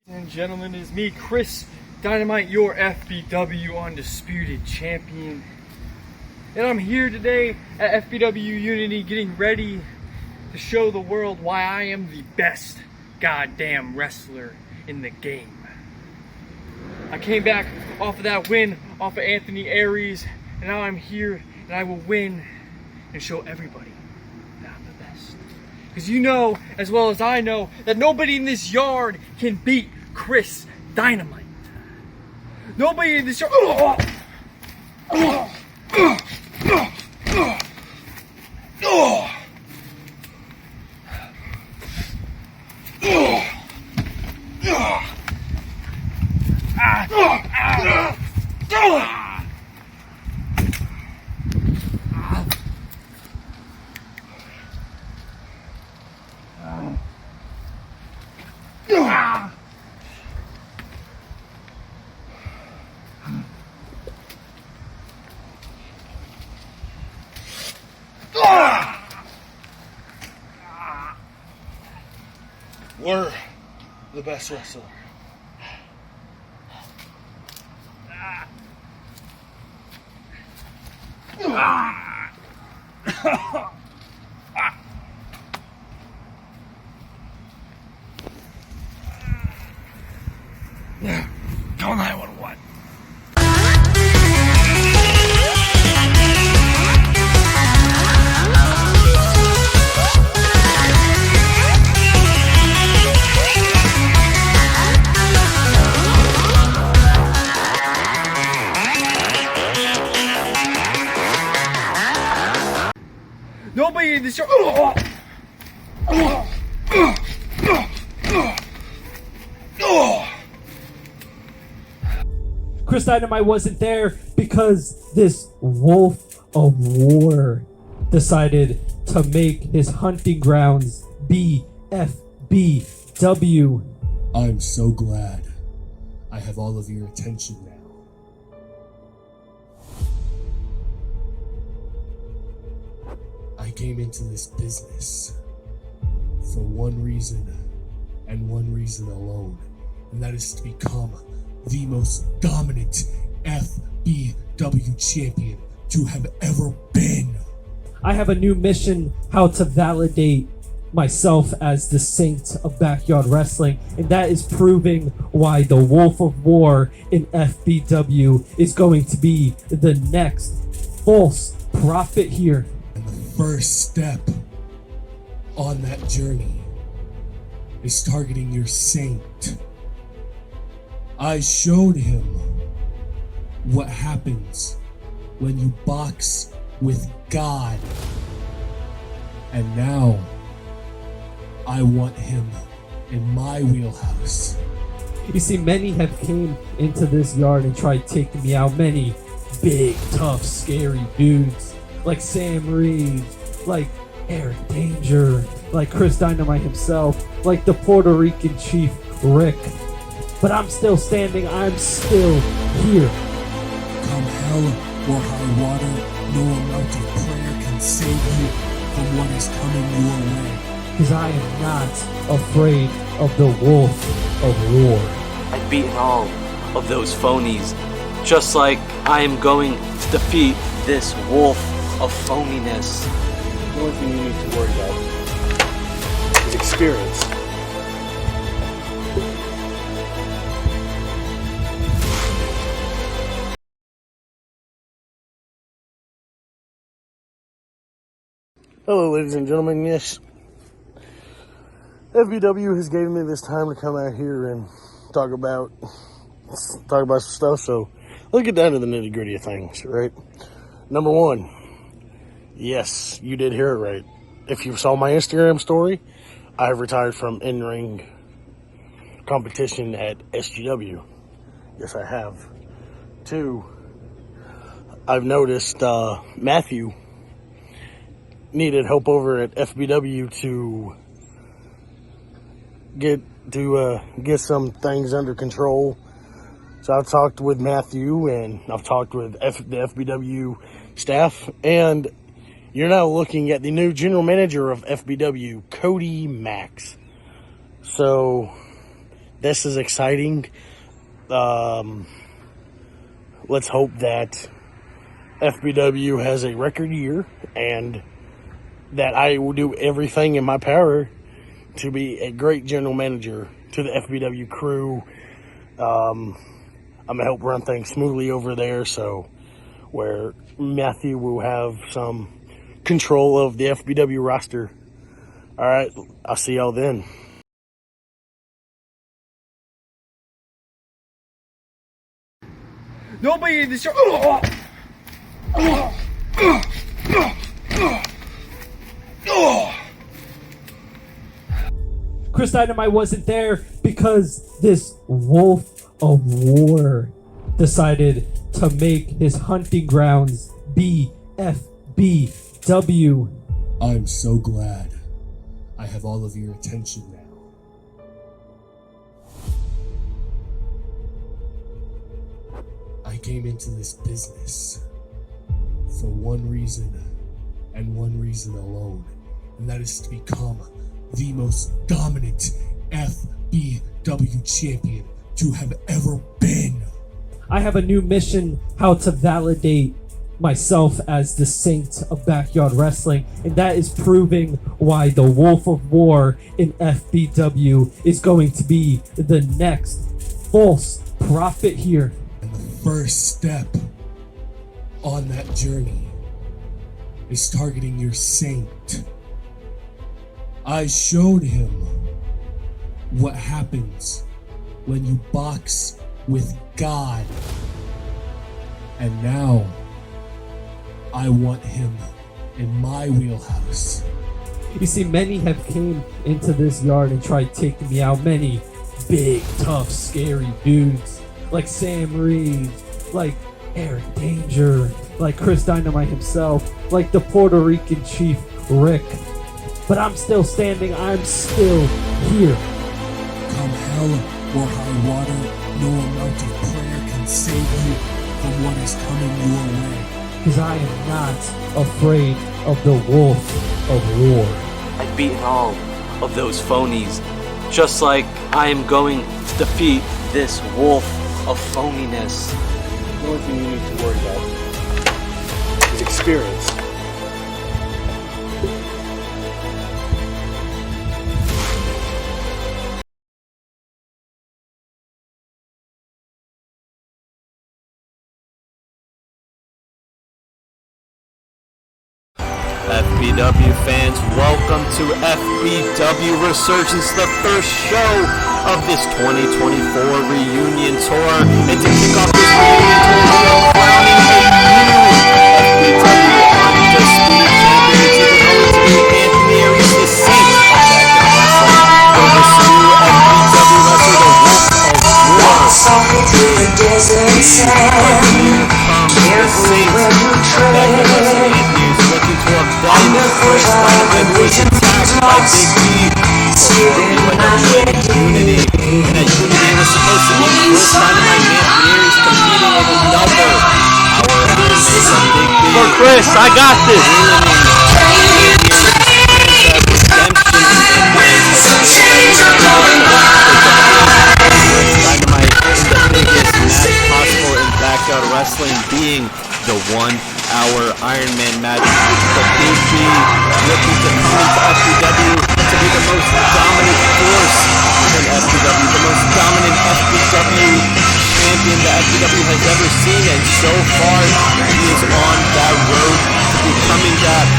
And gentlemen, it is me, Chris Dynamite, your FBW Undisputed Champion. And I'm here today at FBW Unity getting ready to show the world why I am the best goddamn wrestler in the game. I came back off of that win off of Anthony Aries, and now I'm here and I will win and show everybody that I'm the best. Because you know, as well as I know, that nobody in this yard can beat Chris Dynamite. Nobody in this yard. We're the best wrestler. Call 911. Nobody in this yard. Chris Dynamite wasn't there because this wolf of war decided to make his hunting grounds be FBW. I'm so glad I have all of your attention now. I came into this business for one reason and one reason alone, and that is to become the most dominant FBW champion to have ever been. I have a new mission, how to validate myself as the saint of backyard wrestling, and that is proving why the Wolf of War in FBW is going to be the next false prophet here. And the first step on that journey is targeting your saint. I showed him what happens when you box with God. And now I want him in my wheelhouse. You see, many have came into this yard and tried taking me out. Many big, tough, scary dudes like Sam Reeves, like Eric Danger, like Chris Dynamite himself, like the Puerto Rican chief Rick. But I'm still standing, I'm still here. Come hell or high water, no amount of prayer can save you from what is coming your way. Because I am not afraid of the Wolf of War. I've beaten all of those phonies, just like I am going to defeat this wolf of phoniness. The only thing you need to worry about is experience. Hello, ladies and gentlemen. Yes, FBW has given me this time to come out here and talk about some stuff. So let's get down to the nitty gritty of things, right? Number one, yes, you did hear it right. If you saw my Instagram story, I have retired from in-ring competition at SGW. Yes, I have. Two, I've noticed Matthew needed help over at FBW to get some things under control. So I've talked with Matthew and I've talked with the FBW staff, and you're now looking at the new general manager of FBW, Cody Max. So This is exciting. Let's hope that FBW has a record year and that I will do everything in my power to be a great general manager to the FBW crew. I'm going to help run things smoothly over there, so where Matthew will have some control of the FBW roster. All right, I'll see y'all then. Nobody in the show. Chris Dynamite wasn't there because this wolf of war decided to make his hunting grounds be FBW. I'm so glad I have all of your attention now. I came into this business for one reason and one reason alone, and that is to become the most dominant FBW champion to have ever been. I have a new mission, how to validate myself as the saint of backyard wrestling, and that is proving why the Wolf of War in FBW is going to be the next false prophet here. And the first step on that journey is targeting your saint. I showed him what happens when you box with God. And now I want him in my wheelhouse. You see, many have came into this yard and tried taking me out. Many big, tough, scary dudes like Sam Reeves, like Aries Danger, like Chris Dynamite himself, like the Puerto Rican chief Rick. But I'm still standing, I'm still here. Come hell or high water, no amount of prayer can save you from what is coming your way. Because I am not afraid of the Wolf of War. I've beaten all of those phonies, just like I am going to defeat this wolf of phoniness. The only thing you need to worry about is experience. FBW fans, welcome to FBW Resurgence, the first show of this 2024 reunion tour. And to kick off this reunion tour, we are crowning a new FBW Undisputed Champion. It's either going to be Anthony Aries, the Saint of Backyard Wrestling, or this new FBW wrestler, the Wolf of War. The Saint of Backyard Wrestling, Anthony is looking to avenge Chris Dynamite, who was attacked by Big B before Unity. And at Unity, it was supposed to be Chris Dynamite and Anthony Aries competing in another hour of Big B. For Chris, I got this. Dynamite in the biggest match possible in backyard wrestling, being the 1 hour Iron Man match. But Big B looking to come into FBW to be the most dominant force in FBW, the most dominant FBW champion that FBW has ever seen, and so far he is on that road to becoming that,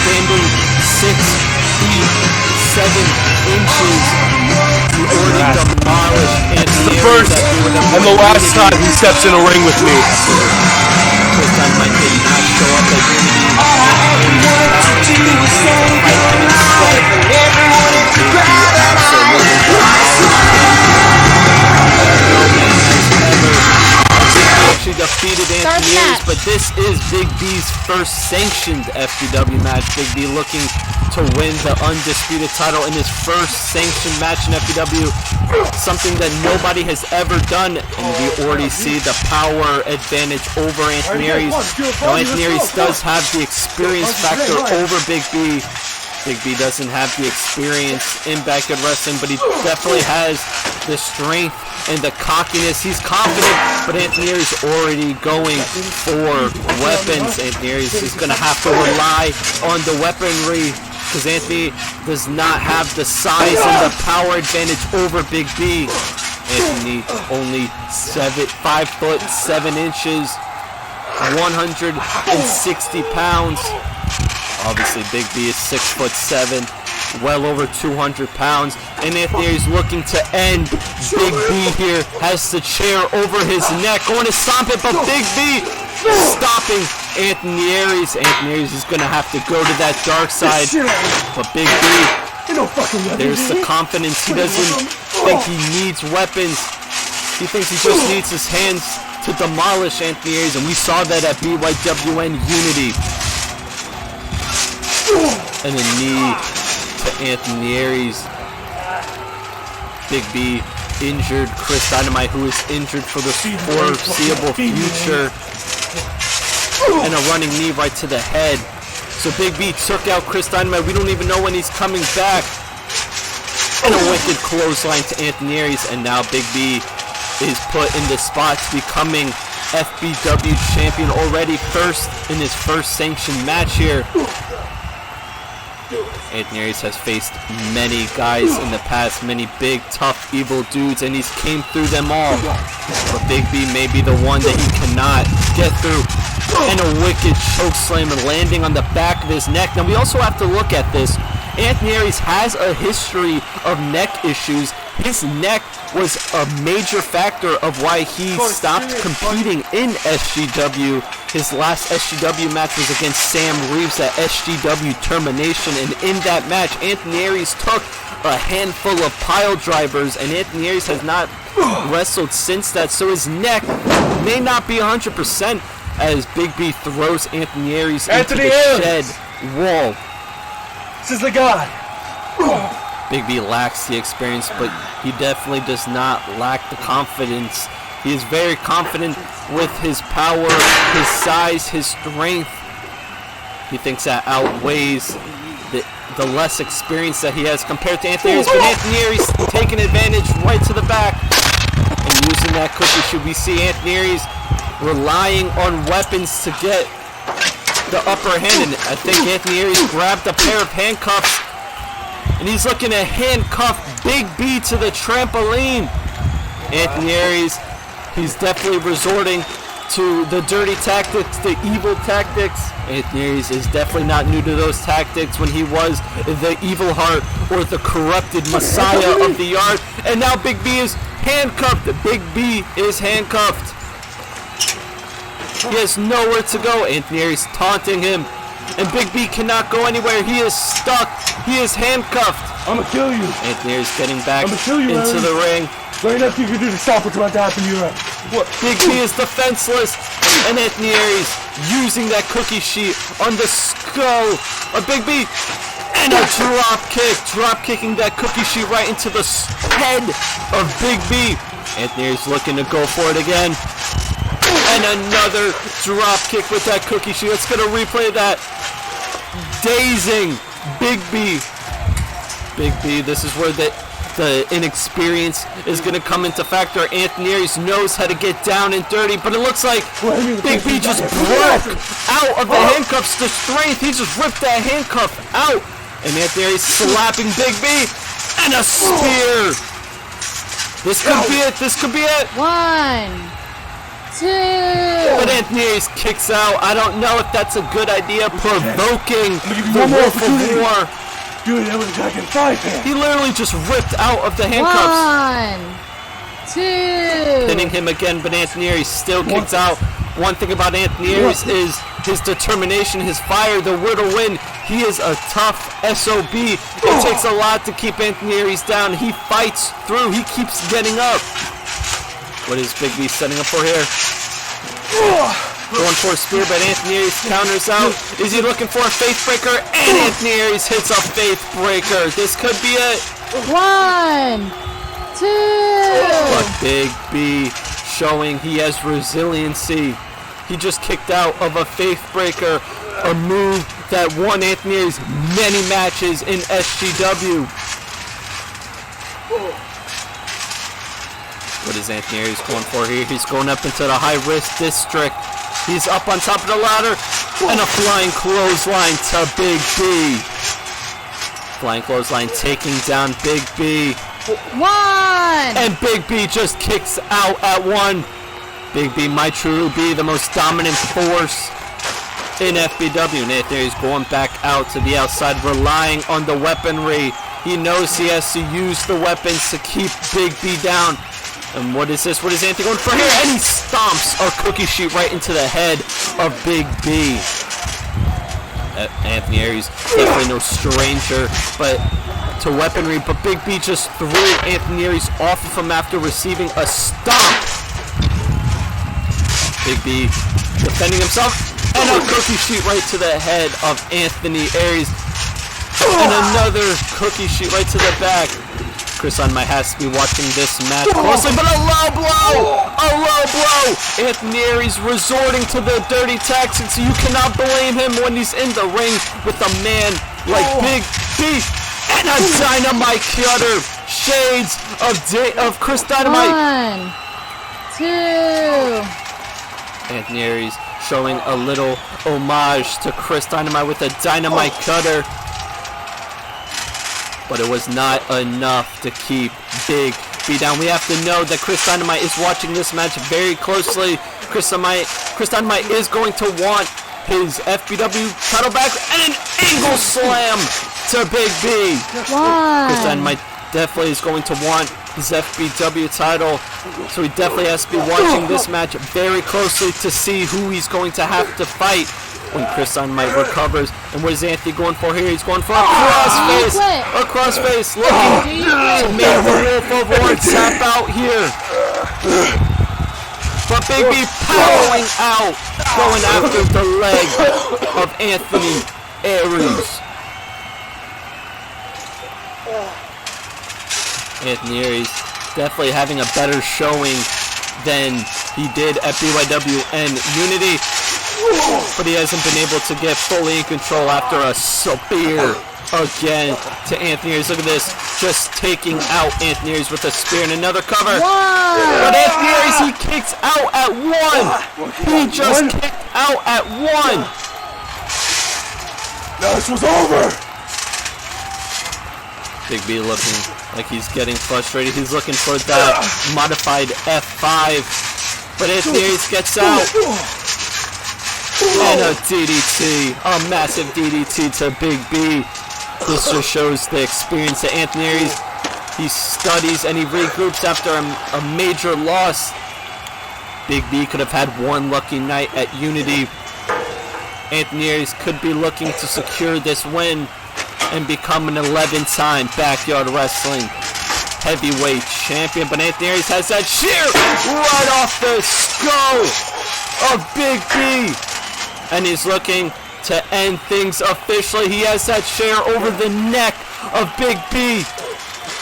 standing 6 feet 7 inches. He already demolished Anthony Aries. First and the last time he steps in a ring with me. Chris Dynamite did not show up at Unity. Actually defeated Anthony Aries, but this is Big B's first sanctioned FBW match. Big B looking to win the undisputed title in his first sanctioned match in FBW, something that nobody has ever done, and we already see the power advantage over Anthony Aries. Now Anthony Aries does have the experience factor over Big B, Big B doesn't have the experience in backyard wrestling, but he definitely has the strength and the cockiness. He's confident, but Anthony Aries already going for weapons. Anthony Aries is going to have to rely on the weaponry because Anthony does not have the size and the power advantage over Big B. Anthony only 5 foot 7 inches, 160 pounds. Obviously, Big B is 6 foot 7, well over 200 pounds. And Anthony Aries looking to end. Big B here has the chair over his neck, going to stomp it, but Big B stopping Anthony Aries. Anthony Aries is going to have to go to that dark side, but Big B, there's the confidence. He doesn't think he needs weapons. He thinks he just needs his hands to demolish Anthony Aries, and we saw that at BYWN Unity. And a knee to Anthony Aries. Big B injured Chris Dynamite, who is injured for the foreseeable future. And a running knee right to the head. So Big B took out Chris Dynamite. We don't even know when he's coming back. And a wicked clothesline to Anthony Aries. And now Big B is put in the spot to becoming FBW champion already, in his first sanctioned match here. Anthony Aries has faced many guys in the past, many big, tough, evil dudes, and he's came through them all. But Big B may be the one that he cannot get through. And a wicked choke slam and landing on the back of his neck. Now we also have to look at this. Anthony Aries has a history of neck issues. His neck was a major factor of why he stopped competing in SGW. His last SGW match was against Sam Reeves at SGW Termination, and in that match, Anthony Aries took a handful of pile drivers, and Anthony Aries has not wrestled since that, so his neck may not be 100% as Big B throws Anthony Aries into the shed wall. This is the guy. Big B lacks the experience, but he definitely does not lack the confidence. He is very confident with his power, his size, his strength. He thinks that outweighs the less experience that he has compared to Anthony Aries. But Anthony Aries taking advantage right to the back and using that cookie shoe. We see Anthony Aries relying on weapons to get the upper hand, and I think Anthony Aries grabbed a pair of handcuffs, and he's looking to handcuff Big B to the trampoline. Anthony Aries, he's definitely resorting to the dirty tactics, the evil tactics. Anthony Aries is definitely not new to those tactics when he was the evil heart or the corrupted messiah of the yard. And now Big B is handcuffed. Big B is handcuffed. He has nowhere to go. Anthony Aries taunting him, and Big B cannot go anywhere. He is stuck. He is handcuffed. I'm gonna kill you. Anthony Aries getting back you, into the ring. There ain't nothing you can do to stop what's about to happen to you. What? Big B is defenseless, and Anthony Aries using that cookie sheet on the skull of Big B, and a drop kicking that cookie sheet right into the head of Big B. Anthony Aries looking to go for it again. And another drop kick with that cookie sheet. Let's get a replay of that. Dazing Big B. Big B, this is where the inexperience is going to come into factor. Anthony Aries knows how to get down and dirty, but it looks like Big B just broke out of the handcuffs. The strength, he just ripped that handcuff out. And Anthony Aries slapping Big B. And a spear. This could be it. This could be it. 1, 2. But Anthony Aries kicks out. I don't know if that's a good idea, provoking the Wolf of War. Dude, that was back in 5 He literally just ripped out of the handcuffs. 1, 2. Hitting him again, but Anthony Aries still kicks out. One thing about Anthony Aries is his determination, his fire, the will to win. He is a tough SOB. It takes a lot to keep Anthony Aries down. He fights through. He keeps getting up. What is Big B setting up for here? Going for a spear, but Anthony Aries counters out. Is he looking for a faith breaker? And Anthony Aries hits a faith breaker. This could be it. 1, 2. But Big B showing he has resiliency. He just kicked out of a faith breaker, a move that won Anthony Aries many matches in SGW. What is Anthony Aries going for here? He's going up into the high-risk district. He's up on top of the ladder, and a flying clothesline to Big B. Flying clothesline taking down Big B. 1. And Big B just kicks out at 1. Big B might truly be the most dominant force in FBW. And Anthony Aries going back out to the outside, relying on the weaponry. He knows he has to use the weapons to keep Big B down. And what is this? What is Anthony going for here? And he stomps a cookie sheet right into the head of Big B. Anthony Aries, definitely no stranger to weaponry, but Big B just threw Anthony Aries off of him after receiving a stomp. Big B defending himself, and a cookie sheet right to the head of Anthony Aries. And another cookie sheet right to the back. Chris Dynamite has to be watching this match closely, but a low blow! A low blow! Anthony Aries resorting to the dirty tactics. You cannot blame him when he's in the ring with a man like Big B. And a Dynamite cutter. Shades of Chris Dynamite. 1, 2. Anthony Aries showing a little homage to Chris Dynamite with a Dynamite cutter. But it was not enough to keep Big B down. We have to know that Chris Dynamite is watching this match very closely. Chris Dynamite is going to want his FBW title back, and an angle slam to Big B. 1. Chris Dynamite definitely is going to want his FBW title, so he definitely has to be watching this match very closely to see who he's going to have to fight when Chris Dynamite recovers. And what is Anthony going for here? He's going for a crossface! A crossface, looking to make the Wolf of War tap out here. But Big B powering out, going after the leg of Anthony Aries. Anthony Aries definitely having a better showing than he did at BYW and Unity, but he hasn't been able to get fully in control after a spear again to Anthony Aries. Look at this, just taking out Anthony Aries with a spear and another cover. 1. But Anthony Aries, he kicks out at 1. He just kicked out at 1. Now this was over. Big B looking like he's getting frustrated. He's looking for that modified F5. But Anthony Aries gets out. And a DDT. A massive DDT to Big B. This just shows the experience that Anthony Aries, he studies and he regroups after a major loss. Big B could have had one lucky night at Unity. Anthony Aries could be looking to secure this win and become an 11-time Backyard Wrestling heavyweight champion. But Anthony Aries has that sheer right off the skull of Big B. And he's looking to end things officially. He has that chair over the neck of Big B.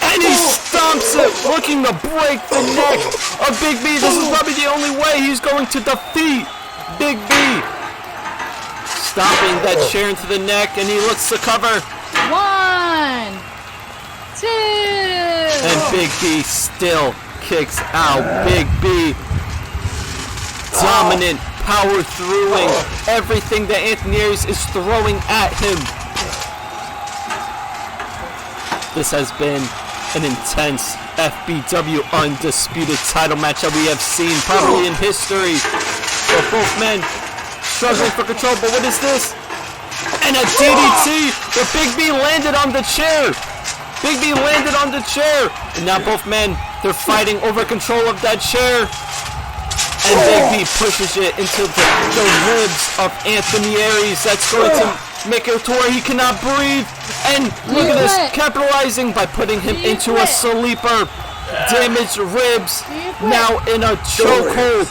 And he stomps it, looking to break the neck of Big B. This is probably the only way he's going to defeat Big B. Stomping that chair into the neck, and he looks to cover. 1, 2. And Big B still kicks out. Big B, dominant, power throwing everything that Anthony Aries is throwing at him. This has been an intense FBW undisputed title match that we have seen probably in history. So both men struggling for control, but what is this? And a DDT, but Big B landed on the chair. Big B landed on the chair. And now both men, they're fighting over control of that chair. And Big B pushes it into the ribs of Anthony Aries. That's going to make it to where he cannot breathe. And look at this, capitalizing by putting him into a sleeper. Damaged ribs, now in a chokehold.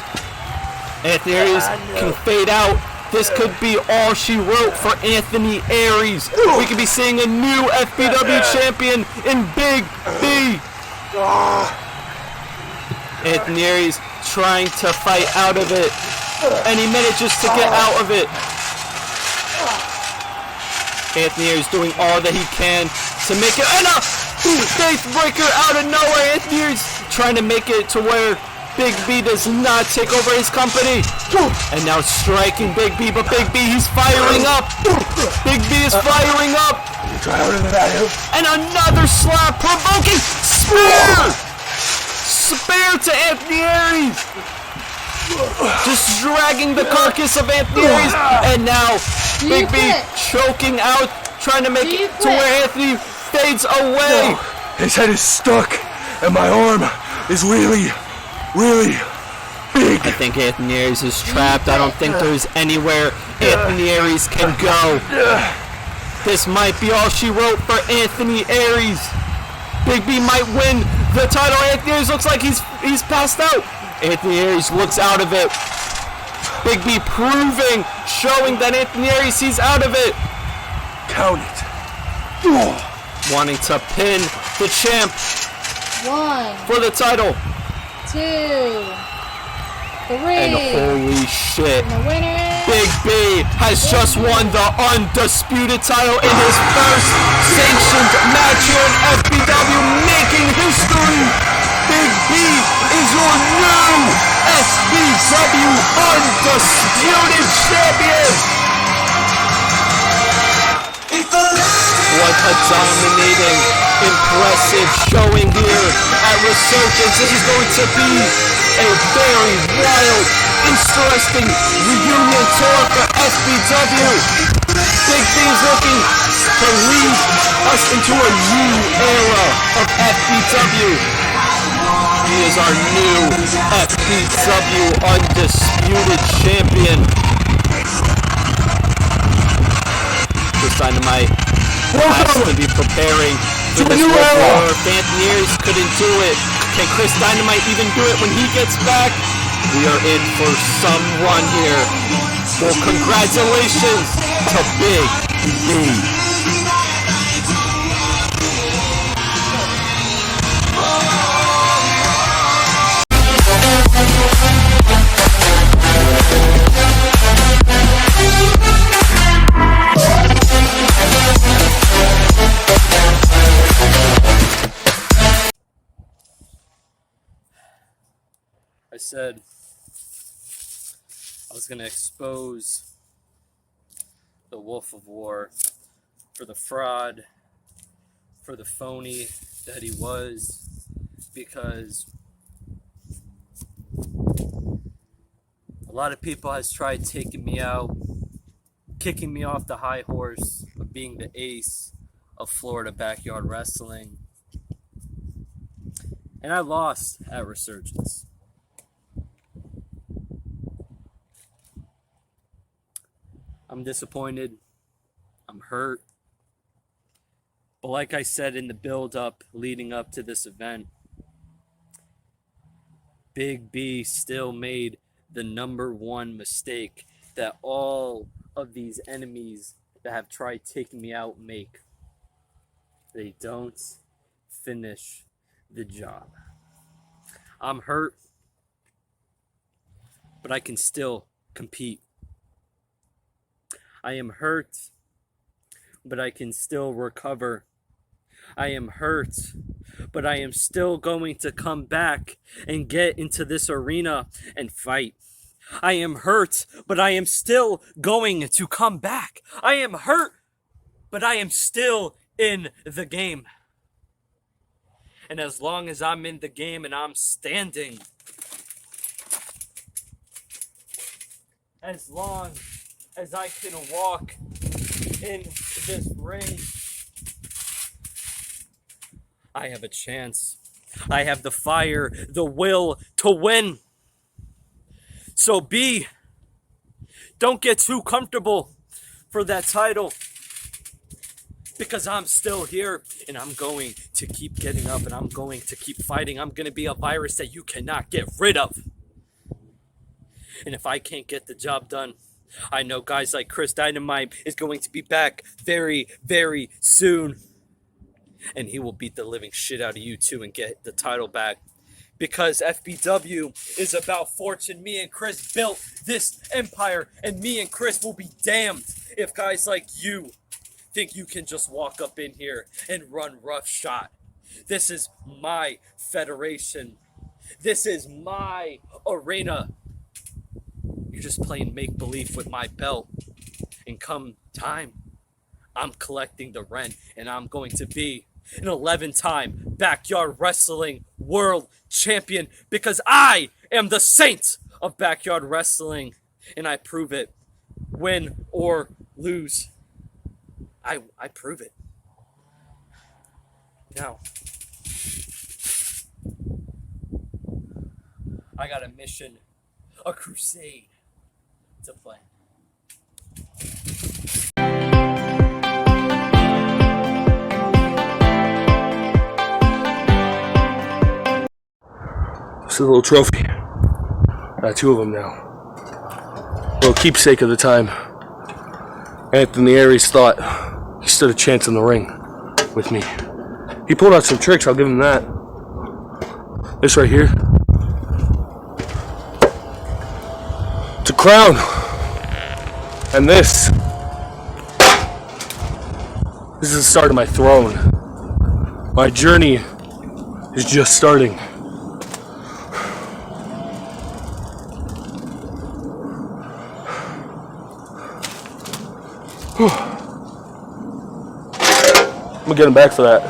Anthony Aries can fade out. This could be all she wrote for Anthony Aries. We could be seeing a new FBW champion in Big B. Anthony Aries trying to fight out of it. And he manages to get out of it. Anthony Aries doing all that he can to make it. And a faith breaker out of nowhere. Anthony Aries trying to make it to where Big B does not take over his company. And now striking Big B, but Big B, he's firing up. Big B is firing up. And another slap, provoking spear. Spear to Anthony Aries. Just dragging the carcass of Anthony Aries. And now Big B choking out, trying to make it to where Anthony fades away. His head is stuck, and my arm is really big. I think Anthony Aries is trapped. I don't think there's anywhere Anthony Aries can go. This might be all she wrote for Anthony Aries. Big B might win the title. Anthony Aries looks like he's passed out. Anthony Aries looks out of it. Big B proving, showing that Anthony Aries, he's out of it. Count it. Wanting to pin the champ 1, for the title. 2, 3. And holy shit. And the winner. Big B has just won the undisputed title in his first sanctioned match here in FBW, making history. Big B is your new FBW undisputed champion. What a dominating, impressive showing here at Resurgence. This is going to be a very wild, interesting reunion tour for FBW. Big B is looking to lead us into a new era of FBW. He is our new FBW undisputed champion. Chris Dynamite has to be preparing for this war. If Anthony Aries couldn't do it, can Chris Dynamite even do it when he gets back? We are in for some run here. Well, congratulations to Big B. I said I was going to expose the Wolf of War for the fraud, for the phony that he was, because a lot of people has tried taking me out, kicking me off the high horse of being the ace of Florida backyard wrestling. And I lost at Resurgence. I'm disappointed. I'm hurt. But like I said in the build-up leading up to this event, Big B still made the #1 mistake that all of these enemies that have tried taking me out make. They don't finish the job. I'm hurt, but I can still compete. I am hurt, but I can still recover. I am hurt, but I am still going to come back and get into this arena and fight. I am hurt, but I am still going to come back. I am hurt, but I am still in the game. And as long as I'm in the game and I'm standing, as long as I can walk in this ring, I have a chance. I have the fire, the will to win. So B, don't get too comfortable for that title, because I'm still here and I'm going to keep getting up and I'm going to keep fighting. I'm going to be a virus that you cannot get rid of. And if I can't get the job done, I know guys like Chris Dynamite is going to be back very, very soon. And he will beat the living shit out of you too and get the title back. Because FBW is about fortune. Me and Chris built this empire, and me and Chris will be damned if guys like you think you can just walk up in here and run roughshod. This is my federation. This is my arena. You're just playing make-believe with my belt. And come time, I'm collecting the rent, and I'm going to be an 11-time backyard wrestling world champion because I am the saint of backyard wrestling, and I prove it. Win or lose, I prove it. Now, I got a mission, a crusade to plan. This is a little trophy. Got 2 of them now. A little keepsake of the time Anthony Aries thought he stood a chance in the ring with me. He pulled out some tricks, I'll give him that. This right here. It's a crown. And this is the start of my throne. My journey is just starting. I'm gonna get him back for that.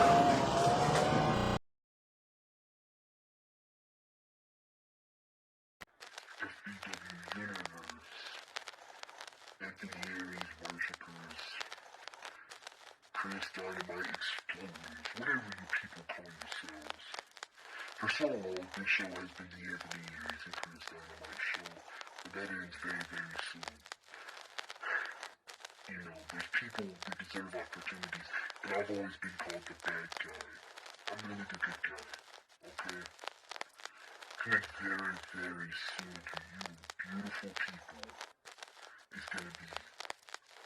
FBW Universe, Anthony Aries worshippers, Chris Dynamite exploders, whatever you people call yourselves. For so long, this show has been the Anthony Aries and Chris Dynamite show, but that ends very, very soon. You know, there's people who deserve opportunities, and I've always been called the bad guy. I'm really the good guy, okay? Coming very, very soon to you, beautiful people, is gonna be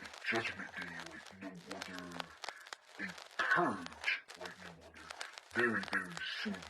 a judgment day like no other, a purge like no other, very, very soon.